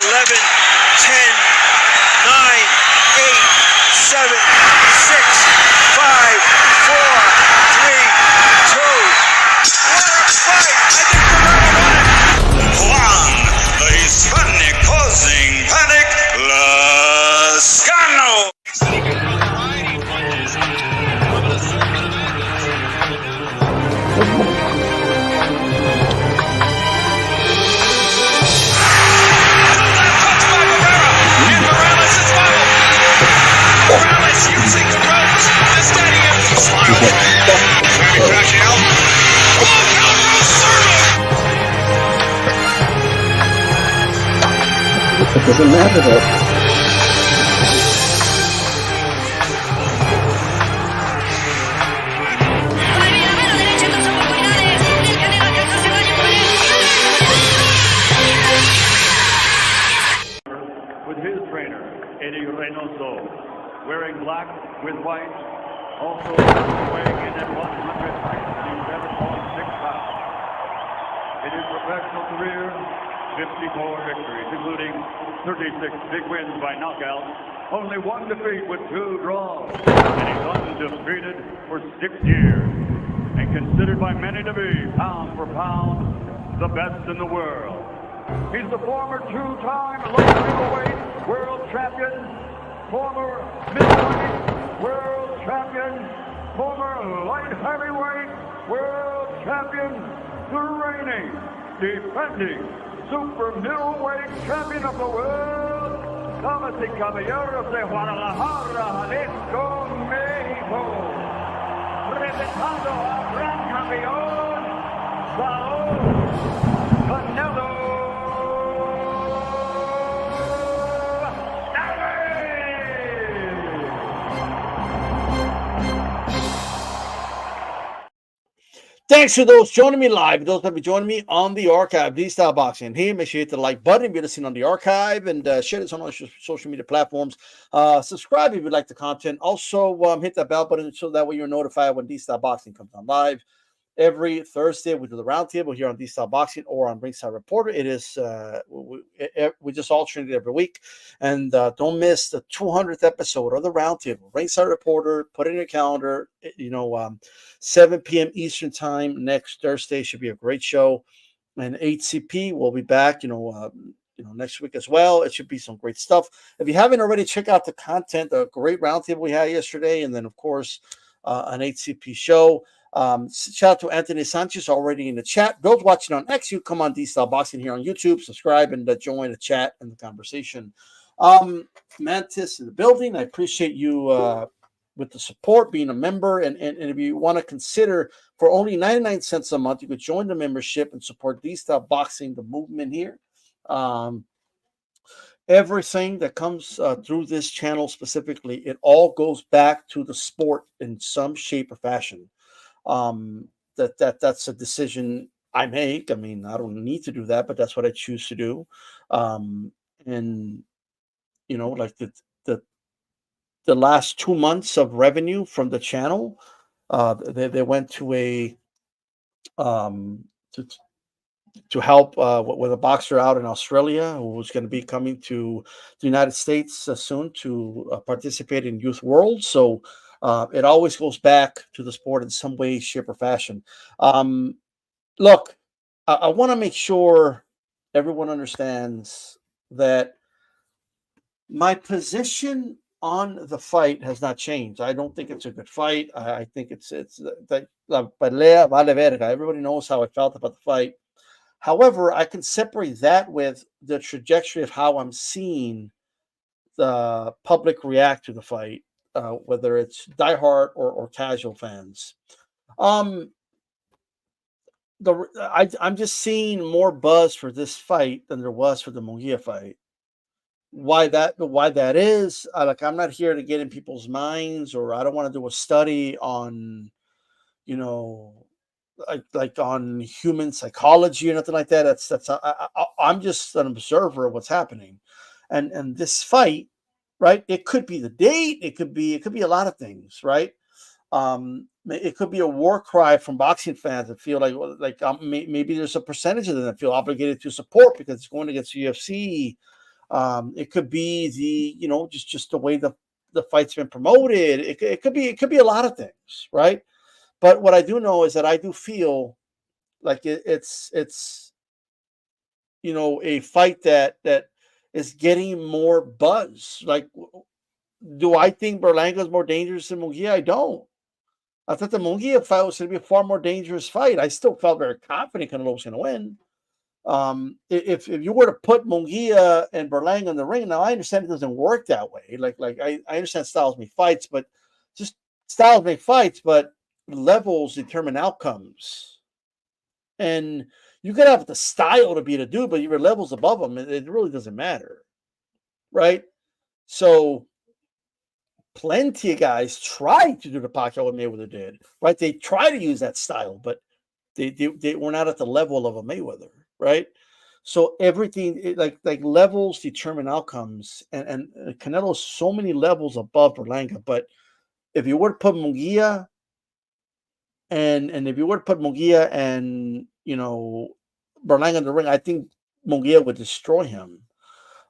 11, 10, 9, 8, 7, 6, 5, 4, 3, 2. What a fight! I think Berlanga won it. Juan, the Hispanic causing panic, Lascano. Using the ropes, the stadium smiling, crashing out. It doesn't matter though. With his trainer, Eddie Reynoso, wearing black with white, also weighing in at 167.6 pounds. In his professional career, 54 victories, including 36 big wins by knockout, only one defeat with 2 draws, and he's undefeated for 6 years, and considered by many to be, pound for pound, the best in the world. He's the former 2-time light middleweight world champion, former middleweight world champion, former light heavyweight world champion, the reigning, defending super middleweight champion of the world, damas y caballeros de Guadalajara, Jalisco, México, representando al gran campeón, Saúl Canelo. Thanks to those joining me live, those that be joining me on the archive, D-Style Boxing. Here, make sure you hit the like button if you're listening on the archive, and share this on all social media platforms. Subscribe if you like the content. Also, hit that bell button so that way you're notified when D-Style Boxing comes on live. Every Thursday, we do the roundtable here on D-Style Boxing or on Ringside Reporter. It is we just alternate it every week, and don't miss the 200th episode of the roundtable. Ringside Reporter, put it in your calendar. 7 p.m. Eastern time next Thursday should be a great show, and HCP will be back. Next week as well. It should be some great stuff. If you haven't already, check out the content. The great roundtable we had yesterday, and then of course an HCP show. Shout out to Anthony Sanchez already in the chat. Those watching on X, you come on D-Style Boxing here on YouTube, subscribe and join the chat and the conversation. Mantis in the building. I appreciate you with the support, being a member, and if you want to consider for only 99 cents a month, you could join the membership and support D-Style Boxing, the movement here. Everything that comes through this channel specifically, it all goes back to the sport in some shape or fashion. That's a decision I make. I mean, I don't need to do that, but that's what I choose to do. And like the last 2 months of revenue from the channel, they went to a to help with a boxer out in Australia who's going to be coming to the United States soon to participate in Youth World. So it always goes back to the sport in some way, shape, or fashion. Look, I want to make sure everyone understands that my position on the fight has not changed. I don't think it's a good fight. I think it's la pelea vale verga. Everybody knows how I felt about the fight. However, I can separate that with the trajectory of how I'm seeing the public react to the fight, whether it's diehard or casual fans. I'm just seeing more buzz for this fight than there was for the Munguia fight. Why that is, I'm not here to get in people's minds, or I don't want to do a study on, like on human psychology or nothing like that. I'm just an observer of what's happening, and this fight, right? It could be the date. It could be a lot of things, right? It could be a war cry from boxing fans that feel like maybe there's a percentage of them that feel obligated to support because it's going against UFC. It could be just the way the fight's been promoted. It could be a lot of things, right? But what I do know is that I do feel like it's a fight that is getting more buzz. Like, do I think Berlanga is more dangerous than Munguia? I don't. I thought the Munguia fight was going to be a far more dangerous fight. I still felt very confident Canelo was going to win. If you were to put Munguia and Berlanga in the ring, now I understand it doesn't work that way. Like I understand styles make fights, but just styles make fights, but levels determine outcomes. And you could have the style to beat a dude, but your levels above him, it really doesn't matter, right? So plenty of guys tried to do the Pacquiao what Mayweather did, right? They try to use that style, but they were not at the level of a Mayweather, right? So everything like levels determine outcomes, and Canelo's so many levels above Berlanga. But if you were to put Munguia and if you were to put Munguia and Berlanga in the ring, I think Munguia would destroy him.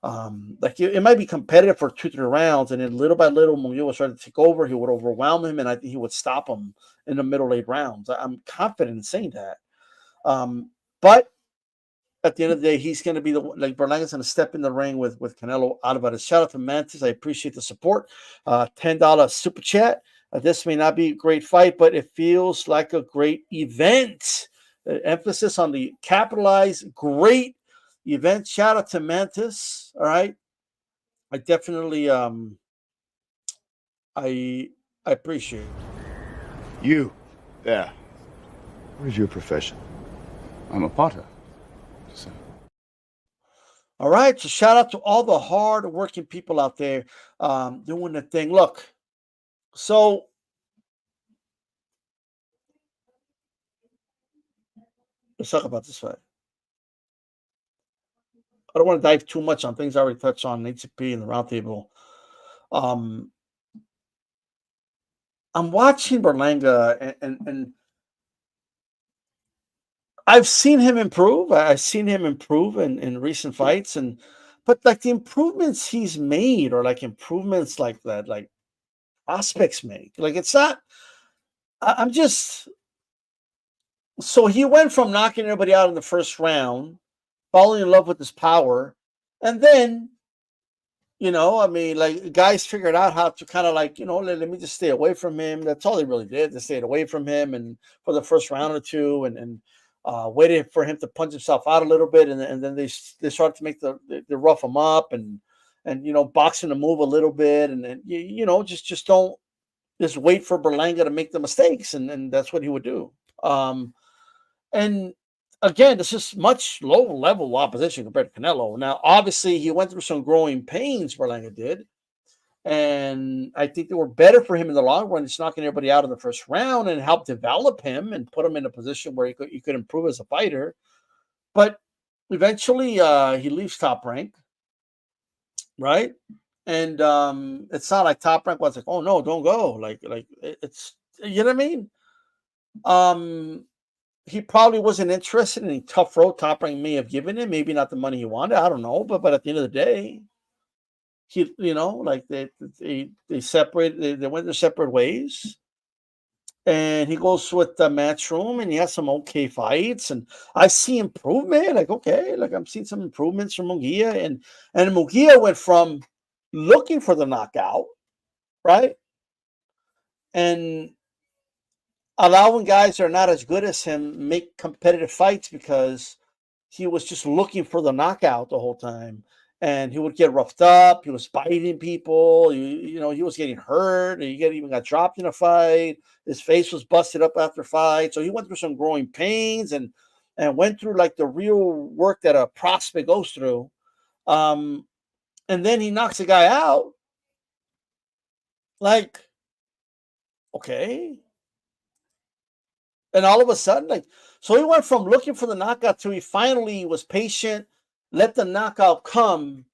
Like it might be competitive for 2-3 rounds, and then little by little, Munguia would start to take over. He would overwhelm him, and I think he would stop him in the middle 8 rounds. I'm confident in saying that. But at the end of the day, he's going to be Berlanga's going to step in the ring with Canelo Alvarez. Shout out to Mantis. I appreciate the support. $10 super chat. This may not be a great fight, but it feels like a great event. Emphasis on the capitalized great event. Shout out to Mantis. All right. I definitely I appreciate it. You. Yeah. What is your profession? I'm a potter. So. All right. So shout out to all the hard working people out there doing the thing. Look, so let's talk about this fight. I don't want to dive too much on things I already touched on ATP and the roundtable. I'm watching Berlanga and I've seen him improve. I've seen him improve in recent fights, but like the improvements he's made, or like improvements like that, like prospects make. Like it's not. I'm just. So he went from knocking everybody out in the first round, falling in love with his power, and then, I mean, like guys figured out how to kind of like, let me just stay away from him. That's all they really did. They stayed away from him and for the first round or two, and waited for him to punch himself out a little bit, and then they started to make they rough him up and boxing to move a little bit, and then just don't just wait for Berlanga to make the mistakes, and that's what he would do. And again, this is much lower level opposition compared to Canelo. Now, obviously, he went through some growing pains. Berlanga did. And I think they were better for him in the long run, just knocking everybody out in the first round and help develop him and put him in a position where he could improve as a fighter. But eventually, he leaves Top Rank, right? And it's not like Top Rank was like, oh no, don't go. Like it's what I mean. He probably wasn't interested in a tough road Top Rank may have given him. Maybe not the money he wanted. I don't know, but at the end of the day, he, like they separate. They went their separate ways, and he goes with the Matchroom, and he has some okay fights, and I see improvement. Like okay, like I'm seeing some improvements from Munguia, and Munguia went from looking for the knockout, right, and allowing guys that are not as good as him make competitive fights because he was just looking for the knockout the whole time. And he would get roughed up. He was biting people. He was getting hurt. He even got dropped in a fight. His face was busted up after fight. So he went through some growing pains and went through like the real work that a prospect goes through. And then he knocks a guy out. Like, okay. And all of a sudden, so he went from looking for the knockout to he finally was patient, let the knockout come,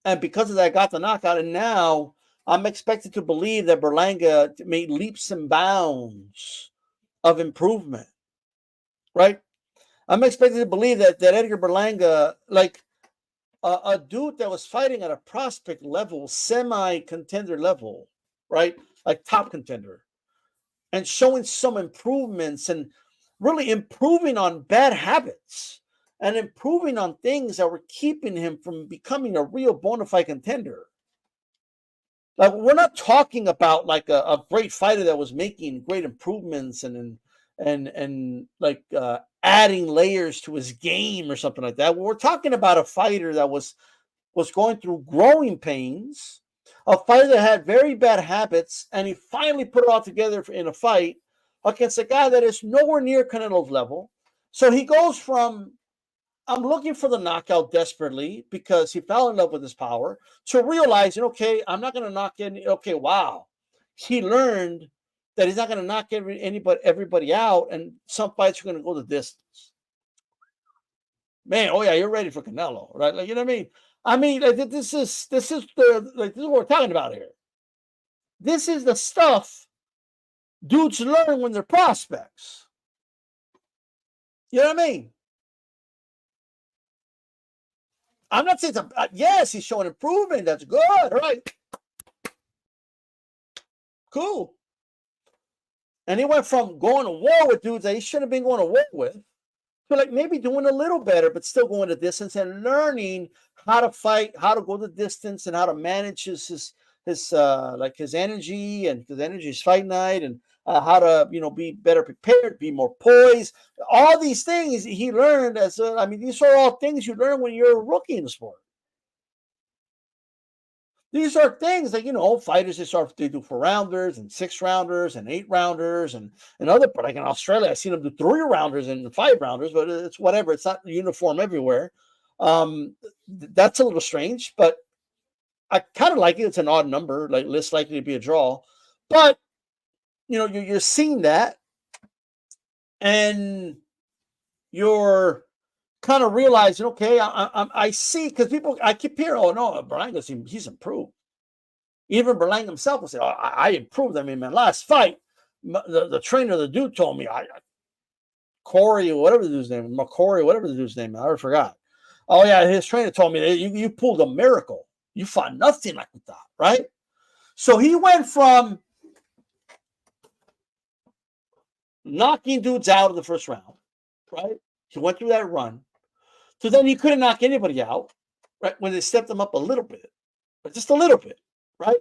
and because of that, got the knockout. And now I'm expected to believe that Berlanga made leaps and bounds of improvement, right? I'm expected to believe that Edgar Berlanga, like a dude that was fighting at a prospect level, semi-contender level, right? Like top contender, and showing some improvements and really improving on bad habits and improving on things that were keeping him from becoming a real bona fide contender. Like, we're not talking about like a great fighter that was making great improvements and like adding layers to his game or something like that. We're talking about a fighter that was going through growing pains, a fighter that had very bad habits, and he finally put it all together in a fight against a guy that is nowhere near Canelo's level. So he goes from, I'm looking for the knockout desperately because he fell in love with his power, to realizing, okay, I'm not going to knock any. Okay, wow, he learned that he's not going to knock everybody out, and some fights are going to go the distance. Man, oh yeah, you're ready for Canelo, right? Like, you know what I mean? I mean, like, this is this is what we're talking about here. This is the stuff dudes learn when they're prospects. You know what I mean? I'm not saying yes, he's showing improvement. That's good. All right. Cool. And he went from going to war with dudes that he shouldn't have been going to war with, to like maybe doing a little better, but still going the distance and learning how to fight, how to go the distance, and how to manage his like his energy, and his energy is fight night, and how to be better prepared, be more poised. All these things he learned as I mean, these are all things you learn when you're a rookie in the sport. These are things that fighters they do 4-rounders and 6-rounders and 8-rounders and other. But like in Australia, I've seen them do 3-rounders and 5-rounders, but it's whatever. It's not uniform everywhere. That's a little strange, but I kind of like it. It's an odd number, like less likely to be a draw. But you're seeing that, and you're kind of realizing, okay, I see, because I keep hearing, oh no, Berlanga, he's improved. Even Berlanga himself will say, oh, I improved. I mean, man, last fight, the trainer, the dude told me, Corey, whatever the dude's name, McCory, whatever the dude's name, I forgot. Oh yeah, his trainer told me, you pulled a miracle. You fought nothing like that, right? So he went from knocking dudes out of the first round, right? He went through that run. So then he couldn't knock anybody out, right? When they stepped him up a little bit, but just a little bit, right?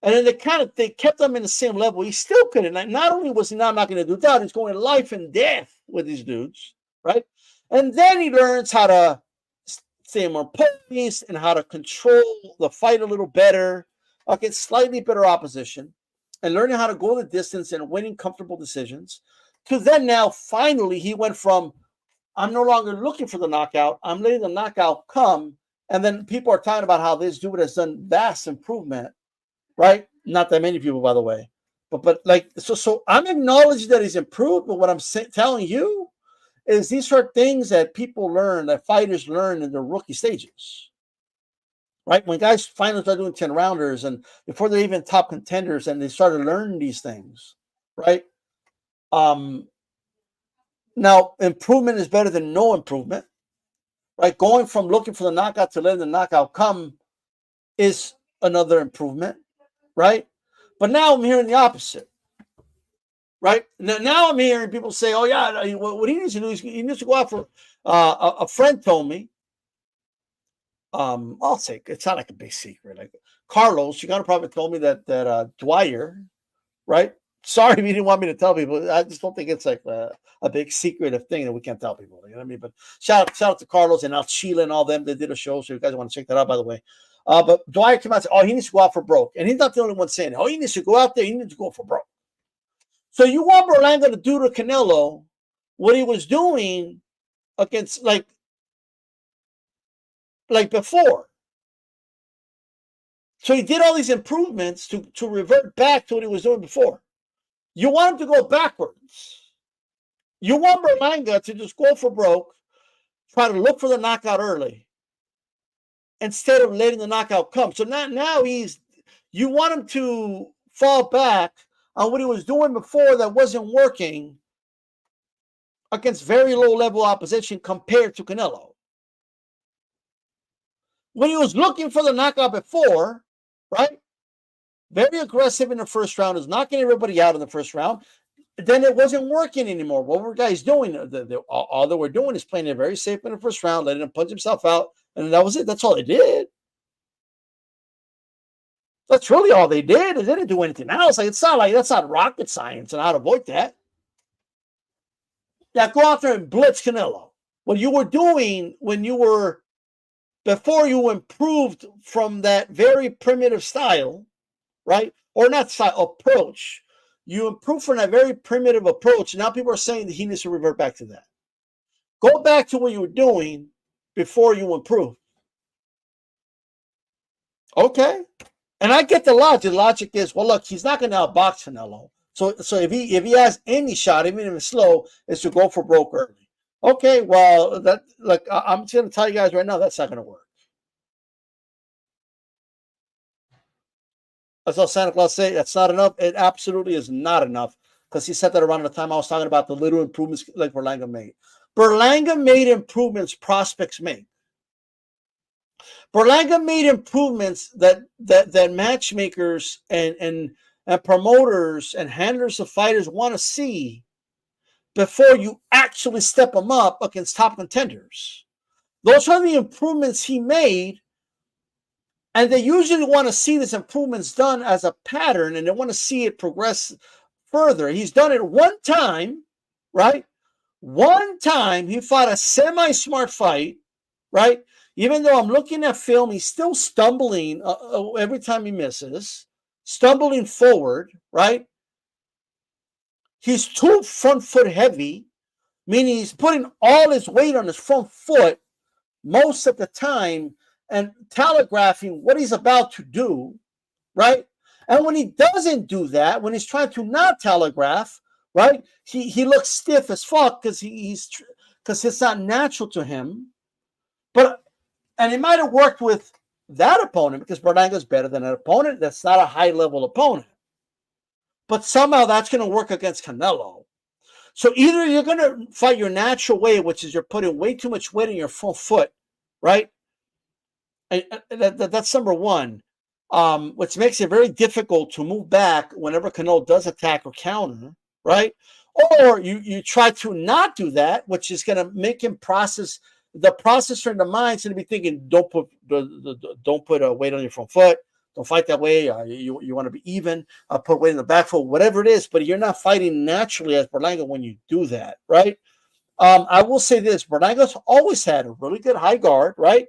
And then they kept him in the same level. He still couldn't. Like, not only was he not knocking the dudes out, he's going life and death with these dudes, right? And then he learns how to stay more poised and how to control the fight a little better against slightly better opposition, and learning how to go the distance and winning comfortable decisions. To then now, finally, he went from, I'm no longer looking for the knockout, I'm letting the knockout come. And then people are talking about how this dude has done vast improvement, right? Not that many people, by the way. But like, so I'm acknowledging that he's improved, but what I'm telling you is these are things that people learn, that fighters learn in their rookie stages, right? When guys finally start doing 10-rounders and before they're even top contenders and they started learning these things, right? Now, improvement is better than no improvement, right? Going from looking for the knockout to letting the knockout come is another improvement, right? But now I'm hearing the opposite, right? Now I'm hearing people say, oh yeah, what he needs to do is he needs to go out for, a friend told me, I'll say, it's not like a big secret. Like Carlos, you gotta probably told me that Dwyer, right? Sorry if you didn't want me to tell people. I just don't think it's like a big secretive thing that we can't tell people. You know what I mean? But shout out to Carlos and Al Sheila and all them. They did a show, so you guys want to check that out, by the way. But Dwyer came out and said, oh, he needs to go out for broke. And he's not the only one saying it. Oh, he needs to go out there. He needs to go for broke. So you want Berlanga to do to Canelo what he was doing against, like before. So he did all these improvements to revert back to what he was doing before. You want him to go backwards. You want Berlanga to just go for broke, try to look for the knockout early, instead of letting the knockout come. So now you want him to fall back on what he was doing before that wasn't working against very low level opposition compared to Canelo. when he was looking for the knockout before, right? Very aggressive in the first round, is knocking everybody out in the first round. Then it wasn't working anymore. What were guys doing? All they were doing is playing it very safe in the first round, letting him punch himself out, and that was it. That's all they did. That's really all they did. They didn't do anything else. Like, it's not like that's not rocket science and how to avoid that. Yeah, go out there and blitz Canelo. What you were doing when you were, before you improved from that very primitive style, right? Or not style, approach. You improved from that very primitive approach. And now people are saying that he needs to revert back to that. Go back to what you were doing before you improved. Okay. And I get the logic. The logic is, well, look, he's not going to outbox Canelo. So if he has any shot, even if it's slow, is to go for broke early. Okay, well, that, like, I'm just going to tell you guys right now, that's not going to work. That's all Santa Claus say. That's not enough. It absolutely is not enough, because he said that around the time I was talking about the little improvements like Berlanga made. Berlanga made improvements prospects make. Berlanga made improvements that matchmakers and promoters and handlers of fighters want to see before you actually step them up against top contenders. Those are the improvements he made, and they usually want to see these improvements done as a pattern, and they want to see it progress further. He's done it one time, right? One time he fought a semi-smart fight, right? Even though I'm looking at film, he's still stumbling every time he misses, stumbling forward, right? He's too front foot heavy, meaning he's putting all his weight on his front foot most of the time and telegraphing what he's about to do, right? And when he doesn't do that, when he's trying to not telegraph, right, he looks stiff as fuck because because it's not natural to him. And it might have worked with that opponent because Berlanga's better than an opponent. That's not a high-level opponent. But somehow that's going to work against Canelo. So either you're going to fight your natural way, which is you're putting way too much weight on your front foot, right? And that's number one, which makes it very difficult to move back whenever Canelo does attack or counter, right? Or you try to not do that, which is going to make him process. The processor in the mind's going to be thinking, don't put a weight on your front foot. Don't fight that way. You want to be even. Put weight in the back foot, whatever it is. But you're not fighting naturally as Berlanga when you do that, right? I will say this: Berlanga's always had a really good high guard, right?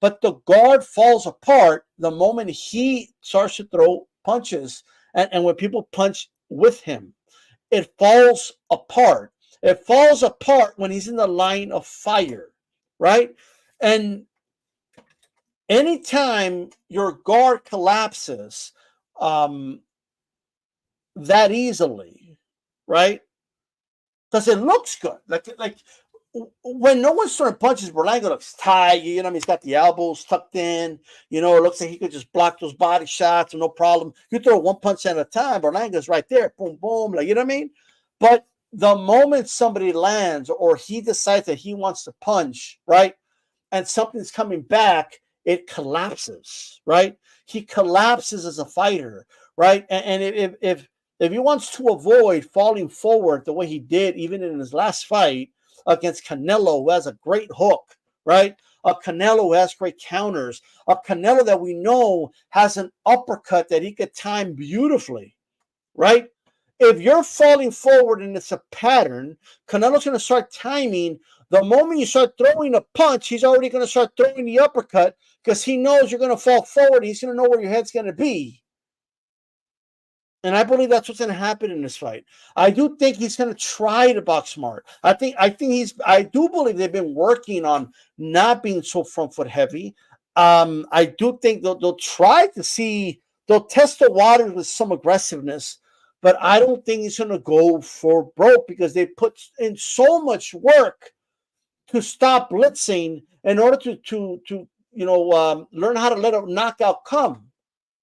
But the guard falls apart the moment he starts to throw punches, and when people punch with him, it falls apart. It falls apart when he's in the line of fire. Right? And anytime your guard collapses that easily, right? Because it looks good. Like when no one's throwing punches, Berlanga looks tight. You know, he's got the elbows tucked in. You know, it looks like he could just block those body shots no problem. You throw one punch at a time, Berlanga's right there. Boom, boom. Like, you know what I mean? But the moment somebody lands or he decides that he wants to punch, right, and something's coming back, it collapses, right? He collapses as a fighter, right? And if he wants to avoid falling forward the way he did even in his last fight against Canelo, who has a great hook, right? A Canelo who has great counters, a Canelo that we know has an uppercut that he could time beautifully, right? If you're falling forward and it's a pattern, Canelo's going to start timing. The moment you start throwing a punch, he's already going to start throwing the uppercut because he knows you're going to fall forward. He's going to know where your head's going to be. And I believe that's what's going to happen in this fight. I do think he's going to try to box smart. I do believe they've been working on not being so front foot heavy. I do think they'll try to see, they'll test the waters with some aggressiveness. But I don't think he's going to go for broke because they put in so much work to stop blitzing in order to learn how to let a knockout come.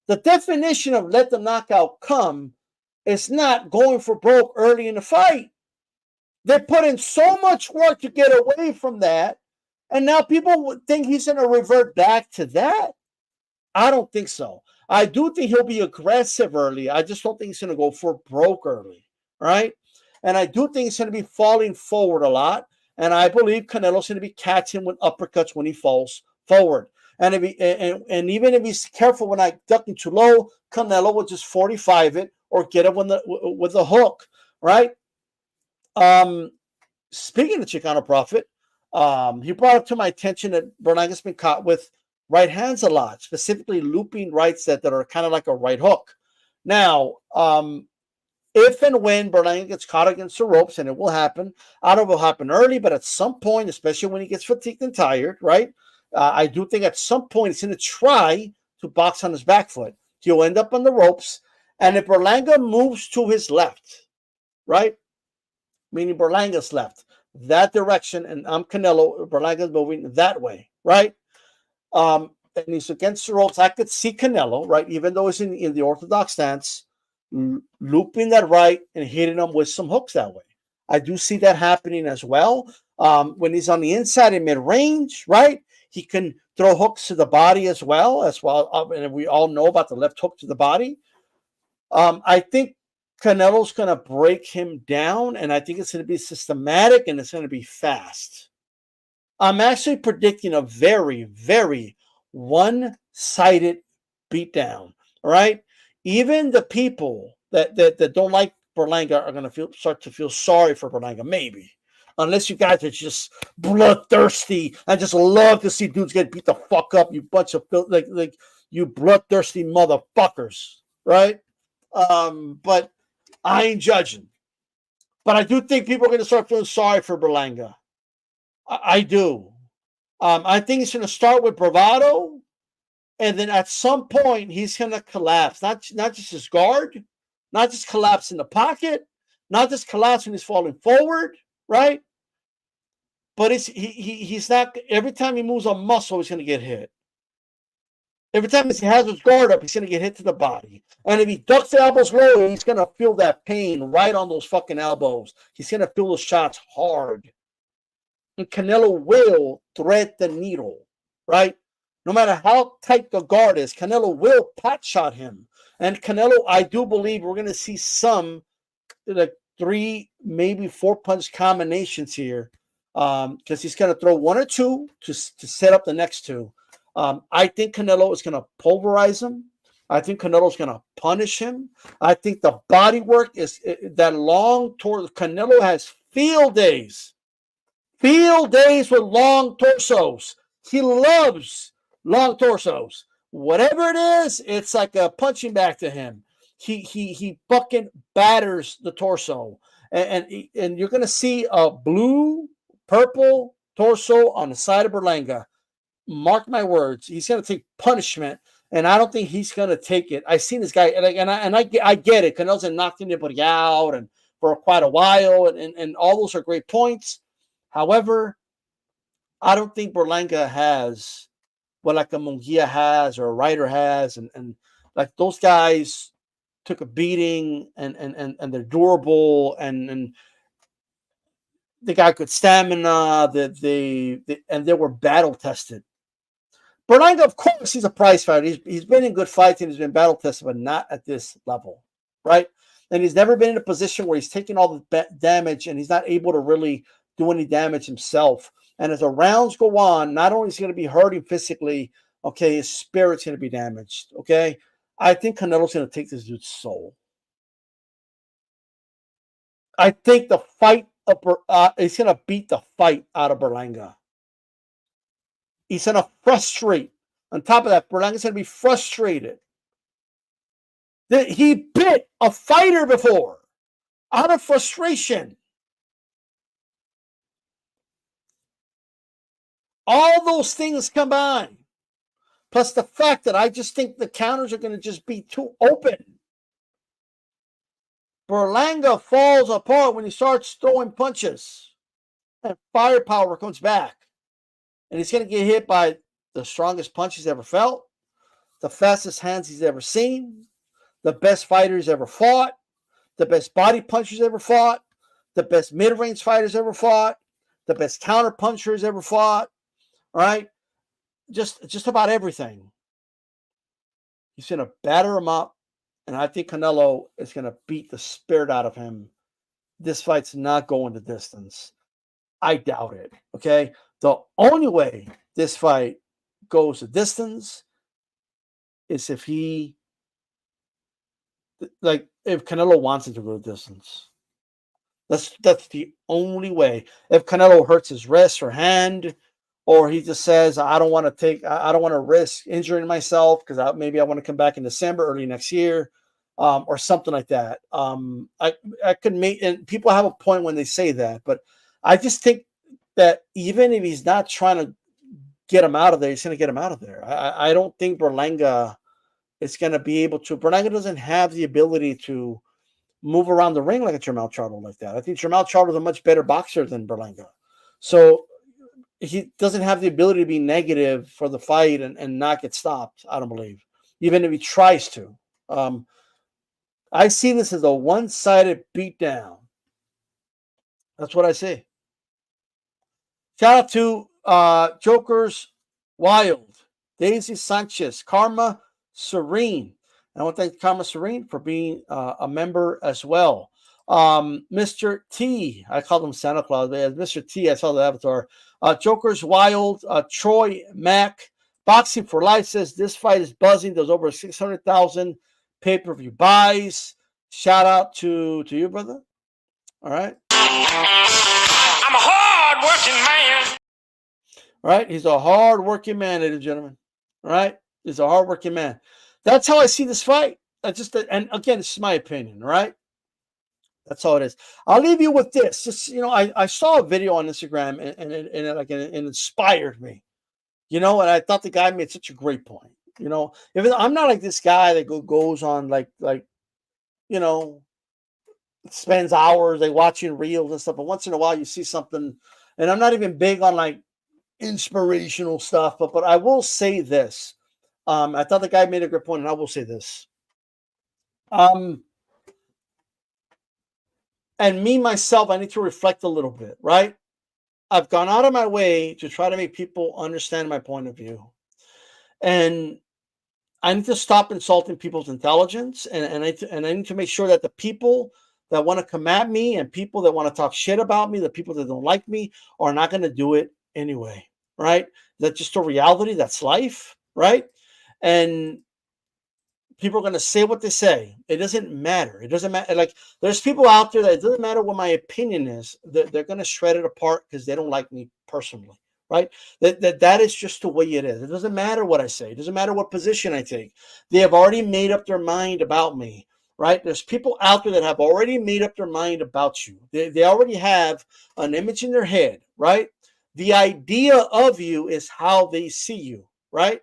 The definition of let the knockout come is not going for broke early in the fight. They put in so much work to get away from that And now people would think he's going to revert back to that. I don't think so. I do think he'll be aggressive early. I just don't think he's going to go for broke early, right? And I do think he's going to be falling forward a lot. And I believe Canelo's going to be catching with uppercuts when he falls forward. And if he, and even if he's careful when I ducking too low, Canelo will just 45 it or get it with the hook, right? Speaking of Chicano Prophet, he brought up to my attention that Berlanga's been caught with right hands a lot, specifically looping rights that are kind of like a right hook. Now, if and when Berlanga gets caught against the ropes, and it will happen, I don't know if it'll happen early, but at some point, especially when he gets fatigued and tired, right? I do think at some point he's going to try to box on his back foot. He'll end up on the ropes, and if Berlanga moves to his left, right? Meaning Berlanga's left, that direction, and I'm Canelo, Berlanga's moving that way, right? And he's against the ropes. I could see Canelo, right, even though he's in the orthodox stance, looping that right and hitting him with some hooks that way. I do see that happening as well. When he's on the inside in mid-range, right, he can throw hooks to the body as well. And we all know about the left hook to the body. I think Canelo's going to break him down, and I think it's going to be systematic and it's going to be fast. I'm actually predicting a very, very one-sided beatdown. All right, even the people that don't like Berlanga are going to start to feel sorry for Berlanga, maybe, unless you guys are just bloodthirsty and just love to see dudes get beat the fuck up. You bunch of like you bloodthirsty motherfuckers, right? But I ain't judging. But I do think people are going to start feeling sorry for Berlanga. I do. I think he's going to start with bravado, and then at some point he's going to collapse. Not just his guard, not just collapse in the pocket, not just collapse when he's falling forward, right? But he's not. Every time he moves a muscle, he's going to get hit. Every time he has his guard up, he's going to get hit to the body. And if he ducks the elbows low, he's going to feel that pain right on those fucking elbows. He's going to feel those shots hard. And Canelo will thread the needle, right? No matter how tight the guard is, Canelo will pot shot him. And Canelo, I do believe we're going to see some, like 3, maybe 4 punch combinations here, because he's going to throw 1 or 2 to set up the next 2. I think Canelo is going to pulverize him. I think Canelo is going to punish him. I think the body work is that long torso. Canelo has field days with long torsos. He loves long torsos. Whatever it is, it's like a punching bag to him. He fucking batters the torso, and you're going to see a blue, purple torso on the side of Berlanga. Mark my words, he's going to take punishment, and I don't think he's going to take it. I've seen this guy, and I get it. Canelo's knocked anybody out and for quite a while, and all those are great points. However, I don't think Berlanga has what like a Munguia has or a Ryder has, and like those guys took a beating, and they're durable, and they got good stamina, and they were battle tested. Berlanga, of course, he's a prize fighter. He's been in good fights and he's been battle tested, but not at this level, right? And he's never been in a position where he's taking all the damage and he's not able to really do any damage himself. And as the rounds go on, not only is he going to be hurting physically, okay, his spirit's going to be damaged, okay? I think Canelo's going to take this dude's soul. I think the fight, he's going to beat the fight out of Berlanga. He's going to frustrate. On top of that, Berlanga's going to be frustrated. He bit a fighter before out of frustration. All those things combined, plus the fact that I just think the counters are going to just be too open. Berlanga falls apart when he starts throwing punches, and firepower comes back. And he's going to get hit by the strongest punch he's ever felt, the fastest hands he's ever seen, the best fighters ever fought, the best body punchers ever fought, the best mid-range fighters ever fought, the best counter punchers ever fought. All right, just about everything. He's going to batter him up, and I think Canelo is going to beat the spirit out of him. This fight's not going the distance. I doubt it. Okay, the only way this fight goes the distance is if if Canelo wants it to go the distance. That's the only way. If Canelo hurts his wrist or hand, or he just says, I don't want to risk injuring myself because maybe I want to come back in December, early next year, or something like that. I could make, and people have a point when they say that, but I just think that even if he's not trying to get him out of there, he's going to get him out of there. I don't think Berlanga is going to be able to. Berlanga doesn't have the ability to move around the ring like a Jermell Charlo like that. I think Jermell Charlo is a much better boxer than Berlanga. So he doesn't have the ability to be negative for the fight and not get stopped, I don't believe, even if he tries to. I see this as a one-sided beatdown. That's what I see. Shout out to Jokers Wild, Daisy Sanchez, Karma Serene. And I want to thank Karma Serene for being a member as well. Mr. T, I called him Santa Claus, but as Mr. T, I saw the avatar. Jokers Wild, Troy Mack, Boxing for Life says this fight is buzzing. There's over 600,000 pay-per-view buys. Shout out to you, brother. All right. I'm a hard-working man. All right. He's a hard-working man, ladies and gentlemen. All right. He's a hard-working man. That's how I see this fight. And again, this is my opinion. All right. That's all it is. I'll leave you with this. Just, I saw a video on Instagram and it inspired me. And I thought the guy made such a great point. I'm not like this guy that goes on like spends hours like watching reels and stuff. But once in a while you see something, and I'm not even big on like inspirational stuff. But I will say this. I thought the guy made a great point, and I will say this. And me, myself, I need to reflect a little bit, right? I've gone out of my way to try to make people understand my point of view. And I need to stop insulting people's intelligence. And I need to make sure that the people that want to come at me and people that want to talk shit about me, the people that don't like me, are not going to do it anyway, right? That's just a reality. That's life, right? And people are going to say what they say. It doesn't matter. It doesn't matter. Like, there's people out there that it doesn't matter what my opinion is. They're going to shred it apart because they don't like me personally, right? That is just the way it is. It doesn't matter what I say. It doesn't matter what position I take. They have already made up their mind about me, right? There's people out there that have already made up their mind about you. They already have an image in their head, right? The idea of you is how they see you, right?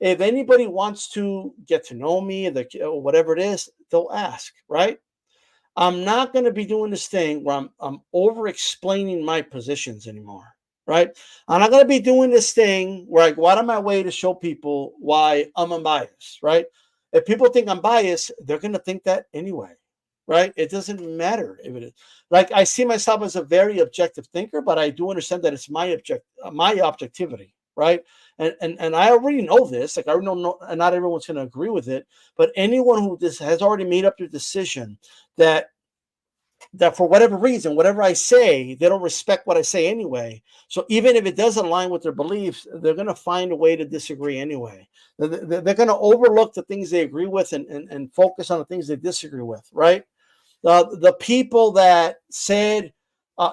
If anybody wants to get to know me or whatever it is, they'll ask, right? I'm not going to be doing this thing where I'm over explaining my positions anymore, right? I'm not going to be doing this thing where I go out of my way to show people why I'm unbiased, right? If people think I'm biased, they're going to think that anyway, right? It doesn't matter if it is. Like, I see myself as a very objective thinker, but I do understand that it's my objectivity, right? And I already know this. Like, I already know not everyone's going to agree with it, but anyone who has already made up their decision that for whatever reason, whatever I say, they don't respect what I say anyway. So even if it doesn't align with their beliefs, they're going to find a way to disagree anyway. They're going to overlook the things they agree with and focus on the things they disagree with, right? The people that said,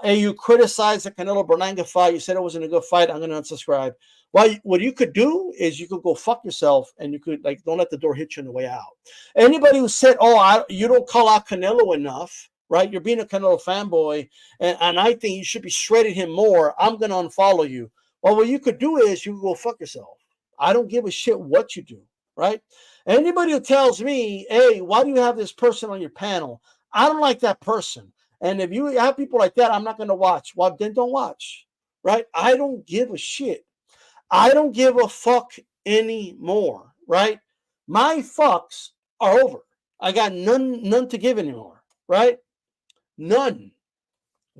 hey, you criticized the Canelo Berlanga fight, you said it wasn't a good fight, I'm going to unsubscribe. Well, what you could do is you could go fuck yourself, and you could, like, don't let the door hit you on the way out. Anybody who said, you don't call out Canelo enough, right? You're being a Canelo fanboy, and I think you should be shredding him more. I'm going to unfollow you. Well, what you could do is you could go fuck yourself. I don't give a shit what you do, right? Anybody who tells me, hey, why do you have this person on your panel? I don't like that person. And if you have people like that, I'm not going to watch. Well, then don't watch, right? I don't give a shit. I don't give a fuck anymore, right? My fucks are over. I got none to give anymore, right? None.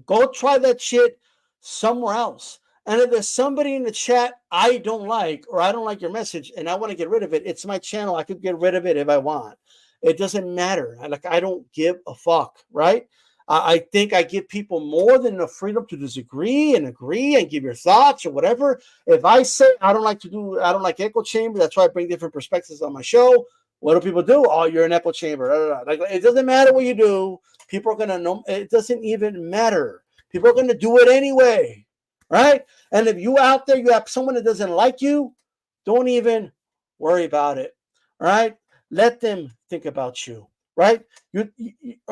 Go try that shit somewhere else. And if there's somebody in the chat I don't like, or I don't like your message and I want to get rid of it, it's my channel. I could get rid of it if I want. It doesn't matter. I don't give a fuck, right? I think I give people more than enough freedom to disagree and agree and give your thoughts or whatever. If I say I don't like echo chamber, that's why I bring different perspectives on my show. What do people do? Oh, you're an echo chamber. Like, it doesn't matter what you do. People are going to know. It doesn't even matter. People are going to do it anyway, right? And if you out there, you have someone that doesn't like you, don't even worry about it, all right? Let them think about you, right? All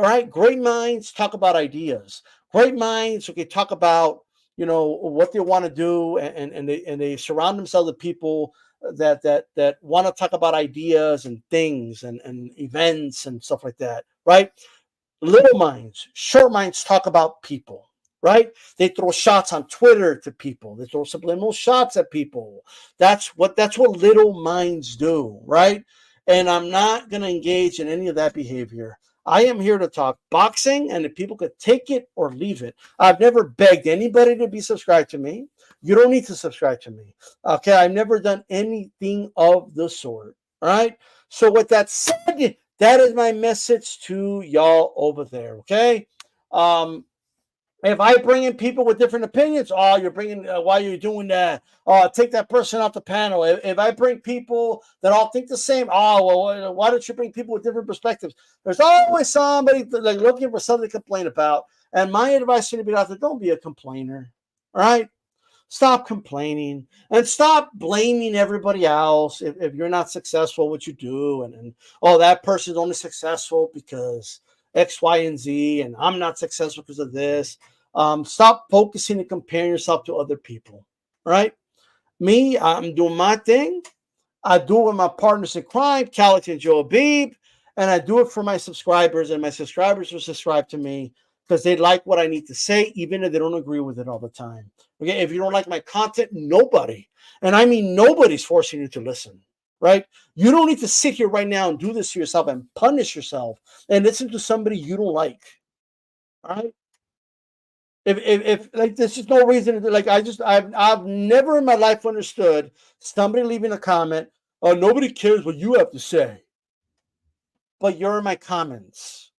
right, great minds talk about ideas. Great minds, okay, talk about, what they want to do, and they surround themselves with people that want to talk about ideas and things and events and stuff like that, right? Little minds, short minds talk about people, right? They throw shots on Twitter to people. They throw subliminal shots at people. That's what little minds do, right? And I'm not going to engage in any of that behavior. I am here to talk boxing, and if people could take it or leave it. I've never begged anybody to be subscribed to me. You don't need to subscribe to me. Okay, I've never done anything of the sort. All right. So with that said, that is my message to y'all over there. Okay. If I bring in people with different opinions, oh, you're bringing, why are you doing that? Oh, take that person off the panel. If I bring people that all think the same, oh, well, why don't you bring people with different perspectives? There's always somebody like looking for something to complain about. And my advice to anybody out there, don't be a complainer. All right. Stop complaining and stop blaming everybody else if you're not successful what you do, and oh, that person's only successful because X, Y, and Z, and I'm not successful because of this. Stop focusing and comparing yourself to other people. Right? Me, I'm doing my thing. I do it with my partners in crime, Khaled and Joe Abib, and I do it for my subscribers, and my subscribers will subscribe to me because they like what I need to say, even if they don't agree with it all the time. Okay, if you don't like my content, nobody, and I mean nobody's forcing you to listen, right? You don't need to sit here right now and do this to yourself and punish yourself and listen to somebody you don't like, all right? If like, there's just no reason to, like, I've never in my life understood somebody leaving a comment, oh, nobody cares what you have to say. But you're in my comments.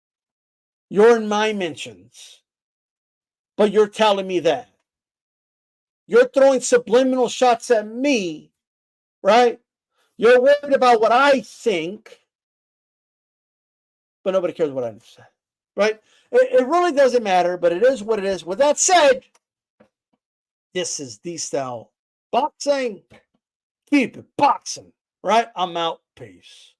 You're in my mentions. But you're telling me that. You're throwing subliminal shots at me, right? You're worried about what I think, but nobody cares what I say, right? It really doesn't matter, but it is what it is. With that said, this is D-Style Boxing. Keep it boxing, right? I'm out. Peace.